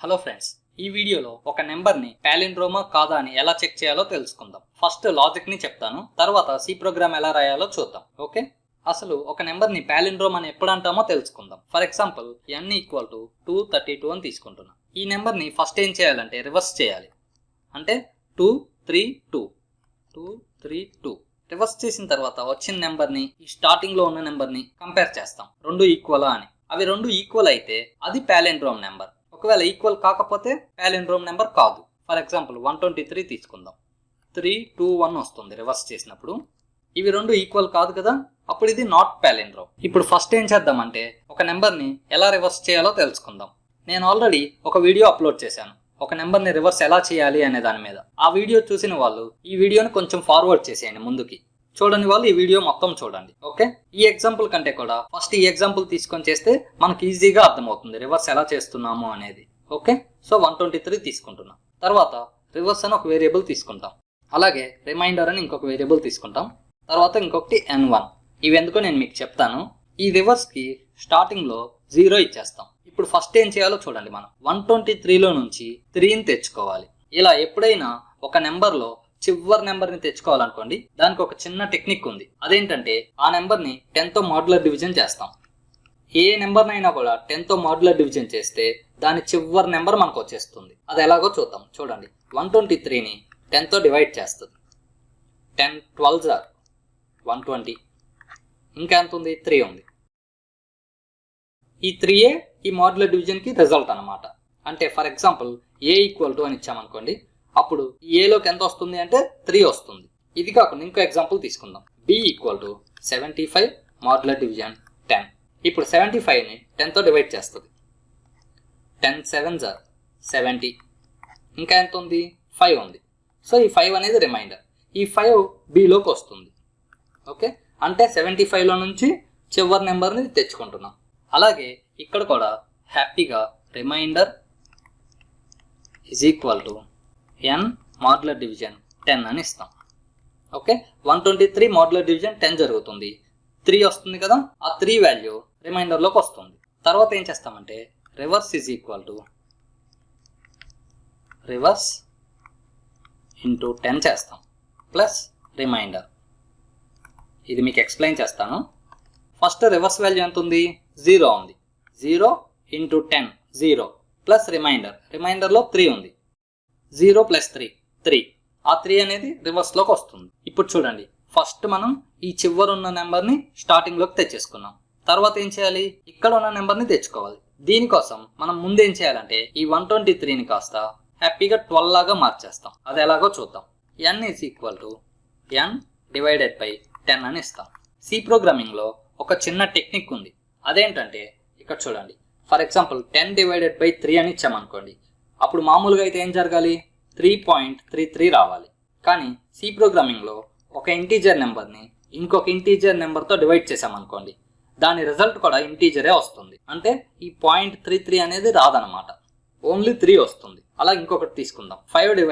Hello friends, ఈ వీడియోలో ఒక నెంబర్ని పాలిండ్రోమా కాదా అని ఎలా చెక్ చేయాలో తెలుసుకుందాం. ఫస్ట్ లాజిక్ని చెప్తాను, తర్వాత సి ప్రోగ్రామ్ ఎలా రాయాలో చూద్దాం. ఓకే, అసలు ఒక నెంబర్ని పాలిండ్రోమ్ అని ఎప్పుడు అంటామో తెలుసుకుందాం. ఫర్ ఎగ్జాంపుల్ n = 232 అని తీసుకుంటున్నాం. ఈ నెంబర్ని ఫస్ట్ ఏం చేయాలంటే రివర్స్ చేయాలి. అంటే 232 రివర్స్ చేసిన తర్వాత వచ్చిన నెంబర్ని ఈ స్టార్టింగ్లో ఉన్న నెంబర్ని కంపేర్ చేస్తాం. రెండు ఈక్వలా అని. అవి రెండు ఈక్వల్ అయితే అది పాలిండ్రోమ్ నెంబర్. ఒకవేళ ఈక్వల్ కాకపోతే పాలిండ్రోమ్ నెంబర్ కాదు. ఫర్ ఎగ్జాంపుల్ 123 తీసుకుందాం. 321 వస్తుంది రివర్స్ చేసినప్పుడు. ఇవి రెండు ఈక్వల్ కాదు కదా, అప్పుడు ఇది నాట్ పాలిండ్రోమ్. ఇప్పుడు ఫస్ట్ ఏం చేద్దామంటే ఒక నెంబర్ని ఎలా రివర్స్ చేయాలో తెలుసుకుందాం. నేను ఆల్రెడీ ఒక వీడియో అప్లోడ్ చేశాను ఒక నెంబర్ని రివర్స్ ఎలా చేయాలి అనే దాని మీద. ఆ వీడియో చూసిన వాళ్ళు ఈ వీడియోని కొంచెం ఫార్వర్డ్ చేసేయండి ముందుకి. చూడని వాళ్ళు ఈ వీడియో మొత్తం చూడండి. ఓకే, ఈ ఎగ్జాంపుల్ కంటే కూడా ఫస్ట్ ఈ ఎగ్జాంపుల్ తీసుకొని చేస్తే మనకి ఈజీగా అర్థమవుతుంది రివర్స్ ఎలా చేస్తున్నాము అనేది. ఓకే, సో 123 తీసుకుంటున్నాం. తర్వాత రివర్స్ అని ఒక వేరియబుల్ తీసుకుంటాం. అలాగే రిమైండర్ అని ఇంకొక వేరియబుల్ తీసుకుంటాం. తర్వాత ఇంకొకటి n1. ఇవి ఎందుకో నేను మీకు చెప్తాను. ఈ రివర్స్కి స్టార్టింగ్లో 0 ఇచ్చేస్తాం. ఇప్పుడు ఫస్ట్ ఏం చేయాలో చూడండి. మనం 123లో నుంచి 3ని తెచ్చుకోవాలి. ఇలా ఎప్పుడైనా ఒక నెంబర్లో చివరి నెంబర్ని తెచ్చుకోవాలనుకోండి, దానికి ఒక చిన్న టెక్నిక్ ఉంది. అదేంటంటే ఆ నెంబర్ని 10తో మాడ్యులర్ డివిజన్ చేస్తాం. ఏ నెంబర్నైనా కూడా 10తో మాడ్యులర్ డివిజన్ చేస్తే దాని చివరి నెంబర్ మనకు వచ్చేస్తుంది. అది ఎలాగో చూద్దాం. చూడండి, 123ని 10తో డివైడ్ చేస్తుంది. 10 12s are 120. ఇంకా ఎంత ఉంది? 3 ఉంది. ఈ 3ఏ ఈ మాడ్యులర్ డివిజన్కి రిజల్ట్ అనమాట. అంటే ఫర్ ఎగ్జాంపుల్ a = అని ఇచ్చామనుకోండి, అప్పుడు ఏలోకి ఎంత వస్తుంది అంటే 3 వస్తుంది. ఇది కాకుండా ఇంకో ఎగ్జాంపుల్ తీసుకుందాం. b = 75 modular division 10. ఇప్పుడు 75ని 10తో డివైడ్ చేస్తుంది. 10 7s are 70. ఇంకా ఎంత ఉంది? 5 ఉంది. సో ఈ 5 అనేది రిమైండర్. ఈ 5 bలోకి వస్తుంది. ఓకే, అంటే 75లో నుంచి చివరి నెంబర్ని తెచ్చుకుంటున్నాం. అలాగే ఇక్కడ కూడా హ్యాపీగా రిమైండర్ = n మాడ్యులర్ డివిజన్ 10 అని ఇస్తాం. ఓకే, 123 మాడ్యులర్ డివిజన్ 10 జరుగుతుంది. 3 వస్తుంది కదా, ఆ 3 వాల్యూ రిమైండర్లోకి వస్తుంది. తర్వాత ఏం చేస్తామంటే రివర్స్ రివర్స్ ఇంటూ 10 చేస్తాం ప్లస్ రిమైండర్. ఇది మీకు ఎక్స్ప్లెయిన్ చేస్తాను. ఫస్ట్ రివర్స్ వాల్యూ ఎంత ఉంది? 0 ఉంది. 0 ఇంటూ 10 0 ప్లస్ రిమైండర్లో 3 ఉంది. 0 + 3 ఆ 3 అనేది రివర్స్లోకి వస్తుంది. ఇప్పుడు చూడండి, ఫస్ట్ మనం ఈ చివరి ఉన్న నెంబర్ని స్టార్టింగ్లోకి తెచ్చేసుకున్నాం. తర్వాత ఏం చేయాలి? ఇక్కడ ఉన్న నెంబర్ని తెచ్చుకోవాలి. దీనికోసం మనం ముందేం చేయాలంటే ఈ 123ని కాస్త హ్యాపీగా 12 లాగా మార్చేస్తాం. అది ఎలాగో చూద్దాం. n = n / 10 అని ఇస్తాం. సి ప్రోగ్రామింగ్లో ఒక చిన్న టెక్నిక్ ఉంది. అదేంటంటే ఇక్కడ చూడండి, ఫర్ ఎగ్జాంపుల్ 10 / 3 అని ఇచ్చామనుకోండి, అప్పుడు మామూలుగా అయితే ఏం జరగాలి? 3.33 రావాలి. కానీ సి ప్రోగ్రామింగ్లో ఒక ఇంటీజర్ నెంబర్ని ఇంకొక ఇంటీజర్ నెంబర్తో డివైడ్ చేసామనుకోండి, దాని రిజల్ట్ కూడా ఇంటీజరే వస్తుంది. అంటే ఈ 0.33 అనేది రాదనమాట, ఓన్లీ 3 వస్తుంది. అలా ఇంకొకటి తీసుకుందాం. 5 /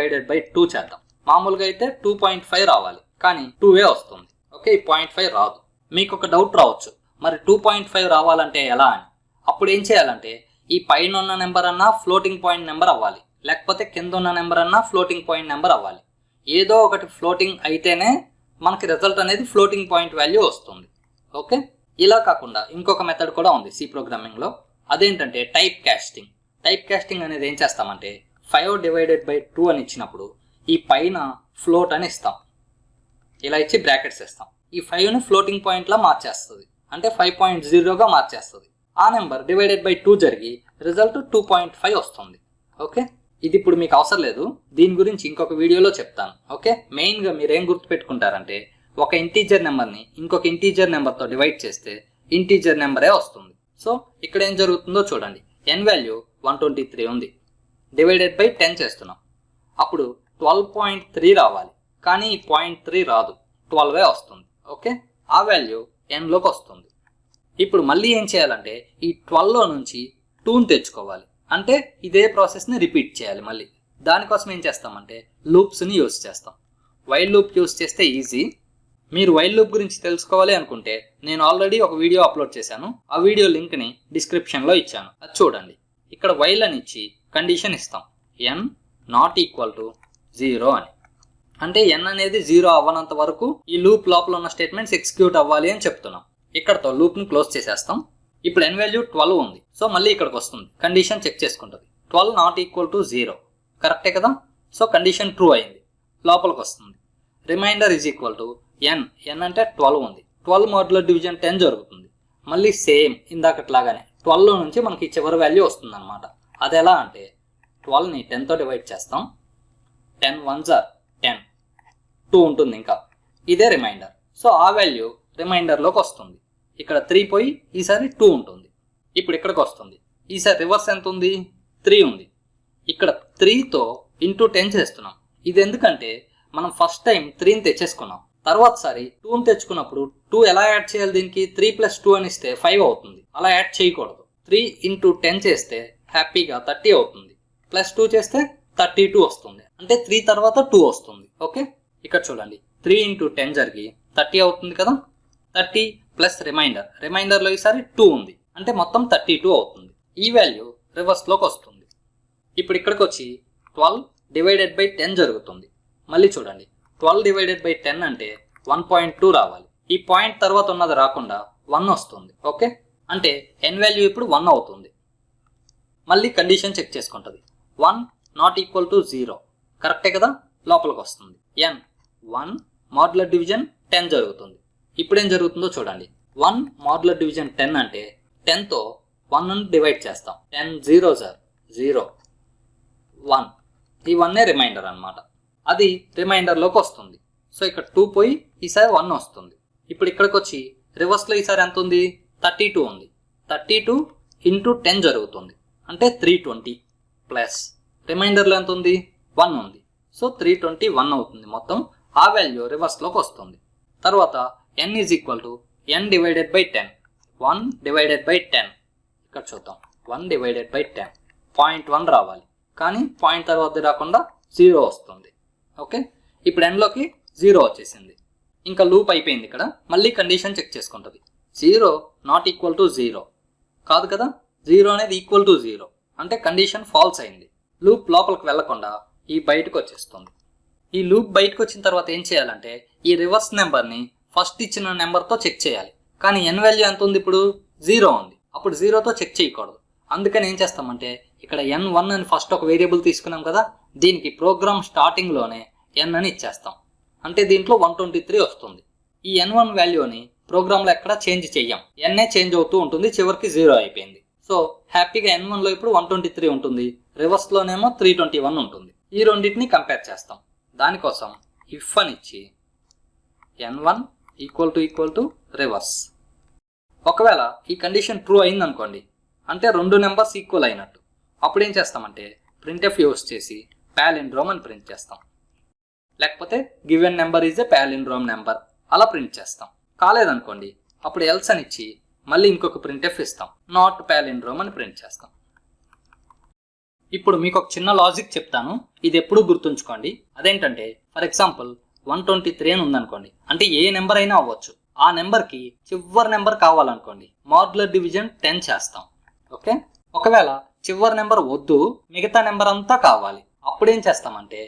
2 చేద్దాం. మామూలుగా అయితే 2.5 రావాలి, కానీ 2ఏ వస్తుంది. ఓకే, ఈ 0.5 రాదు. మీకు ఒక డౌట్ రావచ్చు, మరి 2.5 రావాలంటే ఎలా అని. అప్పుడు ఏం చేయాలంటే ఈ పైన ఉన్న నెంబర్ అన్నా ఫ్లోటింగ్ పాయింట్ నెంబర్ అవ్వాలి, లేకపోతే కింద ఉన్న నెంబర్ అన్నా ఫ్లోటింగ్ పాయింట్ నెంబర్ అవ్వాలి. ఏదో ఒకటి ఫ్లోటింగ్ అయితేనే మనకి రిజల్ట్ అనేది ఫ్లోటింగ్ పాయింట్ వాల్యూ వస్తుంది. ఓకే, ఇలా కాకుండా ఇంకొక మెథడ్ కూడా ఉంది సి ప్రోగ్రామింగ్లో. అదేంటంటే టైప్ కాస్టింగ్ అనేది ఏం చేస్తామంటే 5 / 2 అని ఇచ్చినప్పుడు ఈ పైన ఫ్లోట్ అని ఇస్తాం. ఇలా ఇచ్చి బ్రాకెట్స్ ఇస్తాం. ఈ 5ని ఫ్లోటింగ్ పాయింట్లా మార్చేస్తుంది. అంటే 5.0గా మార్చేస్తుంది. ఆ నెంబర్ /2 జరిగి రిజల్ట్ 2.5 వస్తుంది. ఓకే, ఇది ఇప్పుడు మీకు అవసరం లేదు, దీని గురించి ఇంకొక వీడియోలో చెప్తాను. ఓకే, మెయిన్గా మీరు ఏం గుర్తుపెట్టుకుంటారంటే ఒక ఇంటీజర్ నెంబర్ని ఇంకొక ఇంటీజర్ నెంబర్తో డివైడ్ చేస్తే ఇంటీజర్ నెంబరే వస్తుంది. సో ఇక్కడ ఏం జరుగుతుందో చూడండి. n వాల్యూ 123 ఉంది, / 10 చేస్తున్నాం. అప్పుడు 12.3 రావాలి, కానీ ఈ 0.3 రాదు, 12ఏ వస్తుంది. ఓకే, ఆ వాల్యూ nలోకి వస్తుంది. ఇప్పుడు మళ్ళీ ఏం చేయాలంటే ఈ 12లో నుంచి 2ని తెచ్చుకోవాలి. అంటే ఇదే ప్రాసెస్ని రిపీట్ చేయాలి మళ్ళీ. దానికోసం ఏం చేస్తామంటే లూప్స్ని యూజ్ చేస్తాం. వైల్ లూప్ యూజ్ చేస్తే ఈజీ. మీరు వైల్ లూప్ గురించి తెలుసుకోవాలి అనుకుంటే నేను ఆల్రెడీ ఒక వీడియో అప్లోడ్ చేశాను. ఆ వీడియో లింక్ని డిస్క్రిప్షన్లో ఇచ్చాను, అది చూడండి. ఇక్కడ వైల్ అని ఇచ్చి కండిషన్ ఇస్తాం n నాట్ ఈక్వల్ టు 0 అని. అంటే n అనేది 0 అవ్వనంత వరకు ఈ లూప్ లోపల ఉన్న స్టేట్మెంట్స్ ఎగ్జిక్యూట్ అవ్వాలి అని చెప్తున్నాం. ఇక్కడతో లూప్ని క్లోజ్ చేసేస్తాం. ఇప్పుడు n వాల్యూ 12 ఉంది. సో మళ్ళీ ఇక్కడికి వస్తుంది, కండిషన్ చెక్ చేసుకుంటుంది. 12 నాట్ ఈక్వల్ టు 0 కరెక్టే కదా. సో కండిషన్ ట్రూ అయింది, లోపలికి వస్తుంది. Reminder is equal to n అంటే 12 ఉంది. 12 మాడ్యులర్ డివిజన్ 10 జరుగుతుంది. మళ్ళీ సేమ్ ఇందాకట్లాగానే 12 నుంచి మనకి చివరి వాల్యూ వస్తుంది అనమాట. అది ఎలా అంటే 12ని 10తో డివైడ్ చేస్తాం. 10 1s are 10, 2 ఉంటుంది ఇంకా. ఇదే రిమైండర్. సో ఆ వాల్యూ రిమైండర్లోకి వస్తుంది. ఇక్కడ 3 పోయి ఈసారి 2 ఉంటుంది. ఇప్పుడు ఇక్కడికి వస్తుంది. ఈసారి రివర్స్ ఎంత ఉంది? 3 ఉంది. ఇక్కడ 3తో ఇంటూ 10 చేస్తున్నాం. ఇది ఎందుకంటే మనం ఫస్ట్ టైం 3ని తెచ్చేసుకున్నాం. తర్వాత సారి 2ని తెచ్చుకున్నప్పుడు 2 ఎలా యాడ్ చేయాలి? దీనికి 3 + 2 అని ఇస్తే 5 అవుతుంది. అలా యాడ్ చేయకూడదు. 3 × 10 చేస్తే హ్యాపీగా 30 అవుతుంది. +2 చేస్తే 32 వస్తుంది. అంటే 3 తర్వాత 2 వస్తుంది. ఓకే, ఇక్కడ చూడండి 3 × 10 జరిగి 30 అవుతుంది కదా. 30 ప్లస్ రిమైండర్లో ఈసారి 2 ఉంది. అంటే మొత్తం 32 అవుతుంది. ఈ వాల్యూ రివర్స్లోకి వస్తుంది. ఇప్పుడు ఇక్కడికి వచ్చి 12 డివైడెడ్ బై 10 జరుగుతుంది. మళ్ళీ చూడండి 12 డివైడెడ్ బై 10 అంటే 1.2 రావాలి. ఈ పాయింట్ తర్వాత ఉన్నది రాకుండా 1 వస్తుంది. ఓకే, అంటే n వాల్యూ ఇప్పుడు 1 అవుతుంది. మళ్ళీ కండిషన్ చెక్ చేసుకుంటుంది. 1 నాట్ ఈక్వల్ టు 0 కరెక్టే కదా, లోపలికి వస్తుంది. n 1 మాడ్యులర్ డివిజన్ 10 జరుగుతుంది. ఇప్పుడు ఏం జరుగుతుందో చూడండి. 1 మాడ్యులర్ డివిజన్ 10 అంటే 10తో 1ని డివైడ్ చేస్తాం. 10 0s are 0, 1. ఈ 1 రిమైండర్ అనమాట. అది రిమైండర్లోకి వస్తుంది. సో ఇక్కడ 2 పోయి ఈసారి 1 వస్తుంది. ఇప్పుడు ఇక్కడికి వచ్చి రివర్స్లో ఈసారి ఎంత ఉంది? 32 ఉంది. 32 × 10 జరుగుతుంది. అంటే 320 ప్లస్ రిమైండర్లో ఎంత ఉంది? 1 ఉంది. సో 321 అవుతుంది మొత్తం. ఆ వాల్యూ రివర్స్లోకి వస్తుంది. తర్వాత n is equal to n divided by 10. 1 divided by 10 ఇక్కడ చూద్దాం. 1 డివైడెడ్ బై 10 0.1 రావాలి. కానీ పాయింట్ తర్వాత రాకుండా 0 వస్తుంది. ఓకే, ఇప్పుడు nలోకి 0 వచ్చేసింది. ఇంకా లూప్ అయిపోయింది. ఇక్కడ మళ్ళీ కండిషన్ చెక్ చేసుకుంటుంది. 0 నాట్ ఈక్వల్ టు 0 కాదు కదా. 0 అనేది ఈక్వల్ టు 0 అంటే కండిషన్ ఫాల్స్ అయింది. లూప్ లోపలికి వెళ్లకుండా ఈ బయటకు వచ్చేస్తుంది. ఈ లూప్ బయటకు వచ్చిన తర్వాత ఏం చేయాలంటే ఈ రివర్స్ నెంబర్ని ఫస్ట్ ఇచ్చిన నెంబర్తో చెక్ చేయాలి. కానీ n వాల్యూ ఎంత ఉంది? ఇప్పుడు 0 ఉంది. అప్పుడు 0తో చెక్ చేయకూడదు. అందుకని ఏం చేస్తామంటే ఇక్కడ n1 అని ఫస్ట్ ఒక వేరియబుల్ తీసుకున్నాం కదా, దీనికి ప్రోగ్రామ్ స్టార్టింగ్లోనే n అని ఇచ్చేస్తాం. అంటే దీంట్లో 123 వస్తుంది. ఈ n1 వాల్యూని ప్రోగ్రాంలో ఎక్కడ చేంజ్ చెయ్యం. n చేంజ్ అవుతూ ఉంటుంది. చివరికి 0 అయిపోయింది. సో హ్యాపీగా n1లో ఇప్పుడు 123 ఉంటుంది. రివర్స్లోనేమో 321 ఉంటుంది. ఈ రెండింటిని కంపేర్ చేస్తాం. దానికోసం ఇఫ్ అని ఇచ్చి n1 ఈక్వల్ టు రివర్స్. ఒకవేళ ఈ కండిషన్ ట్రూ అయిందనుకోండి, అంటే 2 నెంబర్స్ ఈక్వల్ అయినట్టు. అప్పుడు ఏం చేస్తామంటే ప్రింట్ఎఫ్ యూస్ చేసి పాలిండ్రోమ్ అని ప్రింట్ చేస్తాం. లేకపోతే given number is a palindrome number అలా ప్రింట్ చేస్తాం. కాలేదనుకోండి అప్పుడు ఎల్స్ అని ఇచ్చి మళ్ళీ ఇంకొక ప్రింట్ఎఫ్ ఇస్తాం. నాట్ పాలిండ్రోమ్ అని ప్రింట్ చేస్తాం. ఇప్పుడు మీకు ఒక చిన్న లాజిక్ చెప్తాను, ఇది ఎప్పుడూ గుర్తుంచుకోండి. అదేంటంటే ఫర్ ఎగ్జాంపుల్ 123 అని ఉందనుకోండి, అంటే ఏ నెంబర్ అయినా అవ్వచ్చు. ఆ నెంబర్కి చివరి నెంబర్ కావాలనుకోండి, మాడ్యులర్ డివిజన్ 10 చేస్తాం. ఓకే, ఒకవేళ చివరి నెంబర్ వద్దు, మిగతా నెంబర్ అంతా కావాలి, అప్పుడు ఏం చేస్తామంటే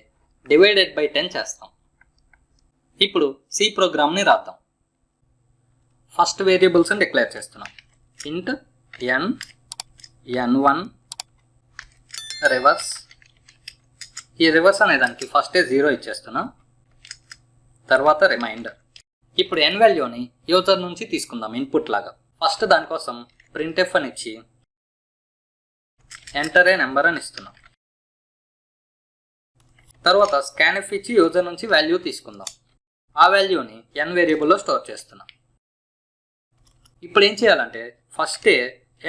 డివైడెడ్ బై 10 చేస్తాం. ఇప్పుడు సి ప్రోగ్రామ్ని రాద్దాం. ఫస్ట్ వేరియబుల్స్ని డిక్లేర్ చేస్తున్నాం. ఇంట్ n n1 రివర్స్. ఈ రివర్స్ అనే దానికి ఫస్టే 0 ఇచ్చేస్తున్నాం. తర్వాత రిమైండర్. ఇప్పుడు n వాల్యూని యూజర్ నుంచి తీసుకుందాం ఇన్పుట్ లాగా. ఫస్ట్ దానికోసం ప్రింట్ఎఫ్ అని ఇచ్చి ఎంటర్ ఏ నెంబర్ అని ఇస్తున్నాం. తర్వాత స్కాన్ఎఫ్ ఇచ్చి యూజర్ నుంచి వాల్యూ తీసుకుందాం. ఆ వాల్యూని n వేరియబుల్లో స్టోర్ చేస్తున్నాం. ఇప్పుడు ఏం చేయాలంటే ఫస్టే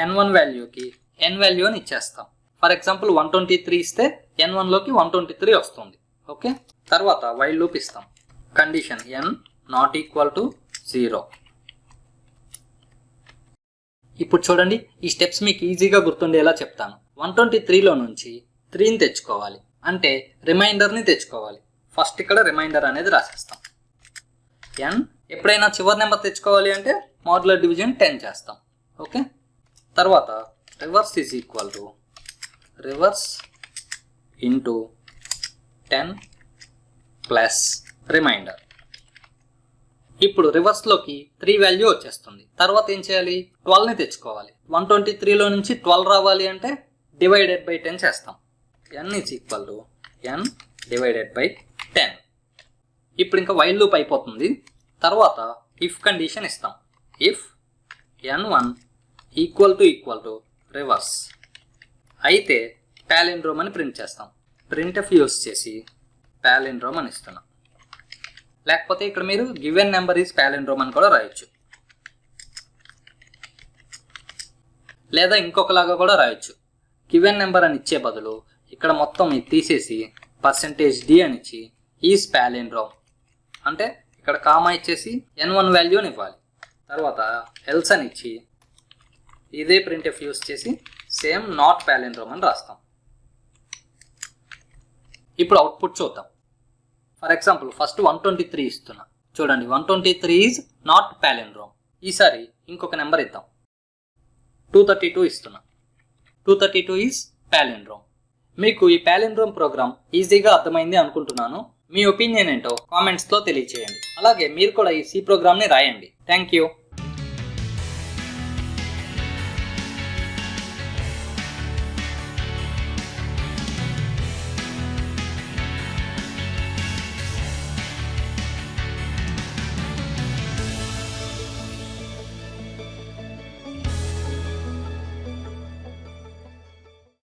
n1 వాల్యూకి n వాల్యూ అని ఇచ్చేస్తాం. ఫర్ ఎగ్జాంపుల్ 123 ఇస్తే n1లోకి 123 వస్తుంది. ఓకే, తర్వాత వైల్ లూప్ ఇస్తాం. Condition n not equal to 0. ఇప్పుడు చూడండి, ఈ స్టెప్స్ మీకు ఈజీగా గుర్తుండేలా చెప్తాను. 123లో నుంచి 3ని తెచ్చుకోవాలి, అంటే రిమైండర్ని తెచ్చుకోవాలి. ఫస్ట్ ఇక్కడ రిమైండర్ అనేది రాసేస్తాం. n ఎప్పుడైనా చివరి నెంబర్ తెచ్చుకోవాలి అంటే మాడ్యులర్ డివిజన్ 10 చేస్తాం. ఓకే, తర్వాత reverse is equal to reverse into 10 plus remainder. ఇప్పుడు రివర్స్లోకి 3 వాల్యూ వచ్చేస్తుంది. తర్వాత ఏం చేయాలి? 12ని తెచ్చుకోవాలి. 123లో నుంచి 12 రావాలి అంటే డివైడెడ్ బై 10 చేస్తాం. n is equal to n divided by 10. ఇప్పుడు ఇంకా వైల్ లూప్ అయిపోతుంది. తర్వాత ఇఫ్ కండిషన్ ఇస్తాం. If n1 equal to reverse అయితే పాలిండ్రోమ్ అని ప్రింట్ చేస్తాం. ప్రింట్ఎఫ్ యూస్ చేసి పాలిండ్రోమ్ అని ఇస్తున్నాం. లేకపోతే ఇక్కడ మీరు గివెన్ నెంబర్ ఈజ్ పాలిండ్రోమ్ అని కూడా రాయొచ్చు, లేదా ఇంకొకలాగా కూడా రాయొచ్చు. గివెన్ నెంబర్ అని ఇచ్చే బదులు ఇక్కడ మొత్తం ఇది తీసేసి %d అని ఇచ్చి ఈజ్ పాలిండ్రోమ్ అంటే ఇక్కడ కామా ఇచ్చేసి n1 వాల్యూని ఇవ్వాలి. తర్వాత ఎల్స్ అని ఇచ్చి ఇదే ప్రింట్ఎఫ్ యూస్ చేసి సేమ్ నాట్ పాలిండ్రోమ్ అని రాస్తాం. ఇప్పుడు అవుట్పుట్ చూద్దాం. ఫర్ ఎగ్జాంపుల్ ఫస్ట్ 123 ఇస్తున్నా. చూడండి 123 ఈజ్ నాట్ పాలిండ్రోమ్. ఈసారి ఇంకొక నెంబర్ ఇద్దాం. 232 ఇస్తున్నా. 232 ఈజ్ పాలిండ్రోమ్. మీకు ఈ పాలిండ్రోమ్ ప్రోగ్రామ్ ఈజీగా అర్థమైంది అనుకుంటున్నాను. మీ ఒపీనియన్ ఏంటో కామెంట్స్లో తెలియచేయండి. అలాగే మీరు కూడా ఈ సి ప్రోగ్రామ్ని రాయండి. Thank you.